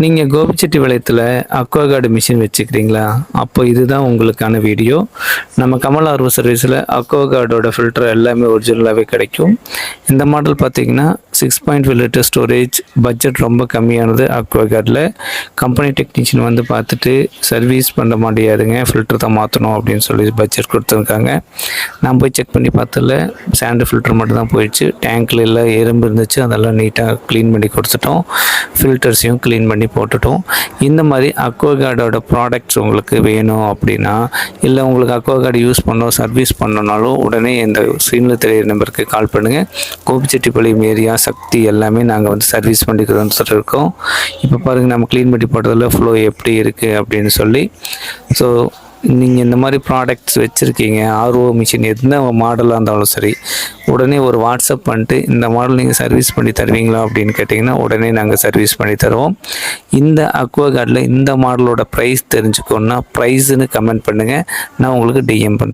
நீங்கள் கோபிச்செட்டிப்பாளையத்தில் அக்வாகார்டு மிஷின் வச்சுக்கிறீங்களா? அப்போ இதுதான் உங்களுக்கான வீடியோ. நம்ம கமல் ஆர்வ சர்வீஸில் அக்வாகார்டோட ஃபில்டர் எல்லாமே ஒரிஜினலாகவே கிடைக்கும். இந்த மாடல் பார்த்தீங்கன்னா 6.5 லிட்டர் ஸ்டோரேஜ், பட்ஜெட் ரொம்ப கம்மியானது. அக்வாகார்டில் கம்பெனி டெக்னீஷியன் வந்து பார்த்துட்டு சர்வீஸ் பண்ண முடியாதுங்க, ஃபில்டர் தான் மாற்றணும் அப்படின்னு சொல்லி பட்ஜெட் கொடுத்துருக்காங்க. நான் போய் செக் பண்ணி பார்த்ததில் சாண்டு ஃபில்டர் மட்டும் தான் போயிடுச்சு. டேங்க்கில் எல்லாம் எறும்பு இருந்துச்சு, அதெல்லாம் நீட்டாக க்ளீன் பண்ணி கொடுத்துட்டோம். ஃபில்டர்ஸையும் க்ளீன் பண்ணி போட்டுட்டோம். இந்த மாதிரி அக்வாகார்டோட ப்ராடக்ட்ஸ் உங்களுக்கு வேணும் அப்படின்னா, இல்லை உங்களுக்கு அக்வாகார்டு யூஸ் பண்ணோம் சர்வீஸ் பண்ணனாலும் உடனே இந்த ஸ்க்ரீனில் தெரியிற நம்பருக்கு கால் பண்ணுங்கள். கோபிச்செட்டிப்பாளையம் ஏரியா சக்தி எல்லாமே நாங்கள் வந்து சர்வீஸ் பண்ணிக்கிறோன்னு சொல்லியிருக்கோம். இப்போ பாருங்கள், நம்ம க்ளீன் பண்ணி போட்டதில் ஃப்ளோ எப்படி இருக்குது அப்படின்னு சொல்லி. ஸோ நீங்கள் இந்த மாதிரி ப்ராடக்ட்ஸ் வச்சுருக்கீங்க, ஆர்ஓ மிஷின் எந்த மாடலாக இருந்தாலும் சரி, உடனே ஒரு வாட்ஸ்அப் பண்ணிட்டு இந்த மாடல் நீங்கள் சர்வீஸ் பண்ணி தருவீங்களா அப்படின்னு கேட்டிங்கன்னா உடனே நாங்கள் சர்வீஸ் பண்ணி தருவோம். இந்த அக்வாகார்டில் இந்த மாடலோட ப்ரைஸ் தெரிஞ்சுக்கணுன்னா ப்ரைஸுன்னு கமெண்ட் பண்ணுங்கள், நான் உங்களுக்கு டிஎம் பண்ணுறேன்.